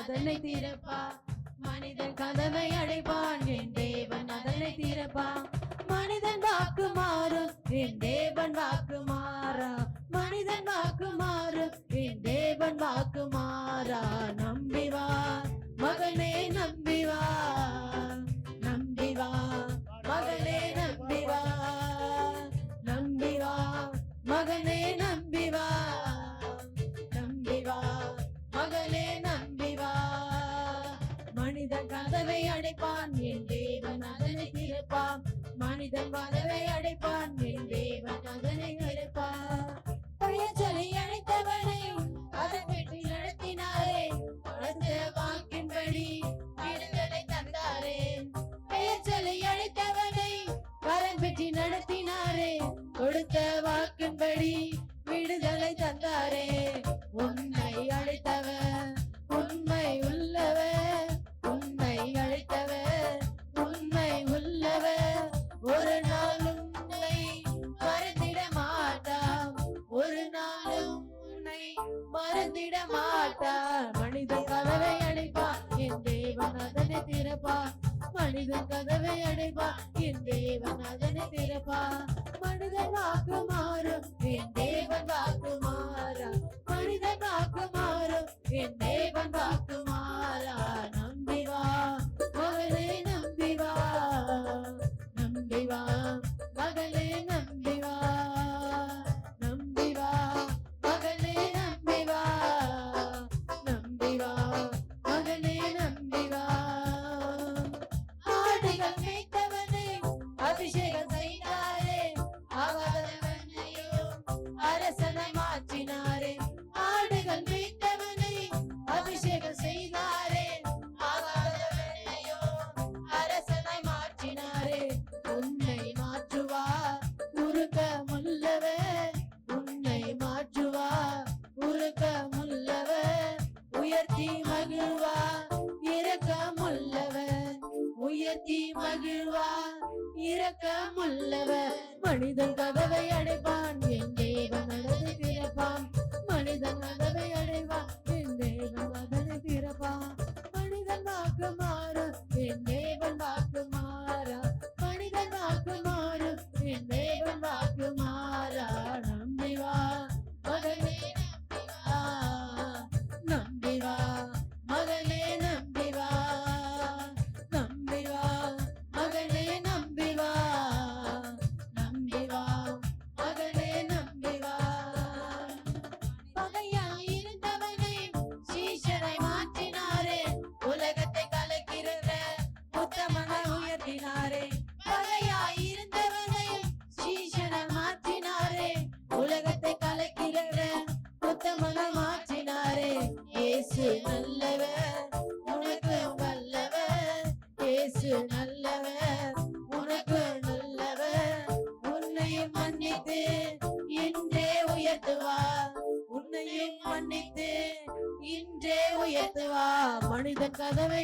அதனை திறப்பார். மனிதன் கதவை அடைப்பான், என் தேவன் அதனை திறப்பான். மனிதன் வாக்கு மாறும், என் தேவன் வாக்கு மாறா. மனிதன் வாக்கு மாறும், என் தேவன் வாக்கு மாறா. நம்பி வா மகனே, நம்பி வா, நம்பி வா மகனே, நம்பி வா, நம்பி வா மகனே, நம்பி வா, நம்பி வா மகனே, நம்பி வா. மனிதன் கதவை அடைப்பான், என் தேவன் அதனை திறப்பான். மனிதன் கதவை அடைப்பான், என் தேவன் அதனை திறப்பான். பையச்சலை அழைத்தவனை அதன் வெற்றி நடத்தினாரே, கொடுத்த வாக்கின்படி விடுதலை தந்தாரே. பெயர்ச்சலை அழைத்தவனை வரன் பெற்றி நடத்தினாரே, கொடுத்த வாக்கின்படி விடுதலை தந்தாரே. உன்னை அழைத்தவர் உண்மை உள்ளவர், உன்னை அழைத்தவர் உண்மை உள்ளவர். ஒரு நாளும் உன்னை மறந்திட மாட்டார், ஒரு நாளும் உன்னை மறந்திட மாட்டார். மனிதன் கதவை அடைப்பார், என் தேவன் அதனை திறப்பார். மனிதன் கதவை அடைப்பார், என் தேவன் அதனை திறப்பார். மனிதன் வாக்கு மாறும், என் தேவன் வாக்கு மாறா. மனிதன் வாக்கு மாறும், என் தேவன் வாக்கு மாறா. நம்பி வா மகளே, நம்பி வா, நம்பி வா மகளே, நம்பி வா, நம்பி வா மகளே, நம்பி வா, நம்பி வா மகளே, நம்பி வா. ஆடுகள் மேய்த்தவனை அபிஷேகம் செய்தாரே, ஆகாதவனையோ அரசனை மாற்றினாரே. ஆடுகள் மேய்த்தவனை அபிஷேகம் செய்தாரே, ஆகாதவனையோ அரசனை மாற்றினாரே. உன்னை மாற்றுவார் உருக்கமுள்ளவர், உன்னை மாற்றுவார் உருக்கமுள்ளவர். உயர்த்தி மகிழ்வார் இரக்கமுள்ளவர், உயர்த்தி மகிழ்வார் இரக்கமுள்ளவர். மனிதன் கதவை அடைப்பான், என் தேவன் அதனை திறப்பான். மனிதன் கதவை அடைவான், என் தேவன் அதனை திறப்பான். மனிதன் வாக்கு மாறும், என் தேவன் வாக்கு மாறா. மனிதன் வாக்கு மாறும், என் தேவன் வாக்கு மாறா. நம்பி வா மகனே, நம்பி வா, நம்பி வா மகனே, நம்பி வா, நம்பி வா மகனே, நம்பி வா, நம்பி வா மகனே, நம்பி வா. பகையாய் இருந்தவனை சீஷரை மாற்றினாரே, உலகத்தை கலக்கிற உத்தமனை உயர்த்தினாரே. பகையாய் இருந்தவனை சீஷரை மாற்றினாரே, உலகத்தை கலக்கிற உத்தமனை மாற்றினாரே. இயேசு நல்லவர், உனக்கு வல்லவர். இயேசு நல்லவர், உனக்கு நல்லவர். உன்னையும் மன்னித்து இன்றே உயர்த்துவார், உன்னையும் மன்னித்து இன்றே உயர்த்துவார். மனிதன் கதவை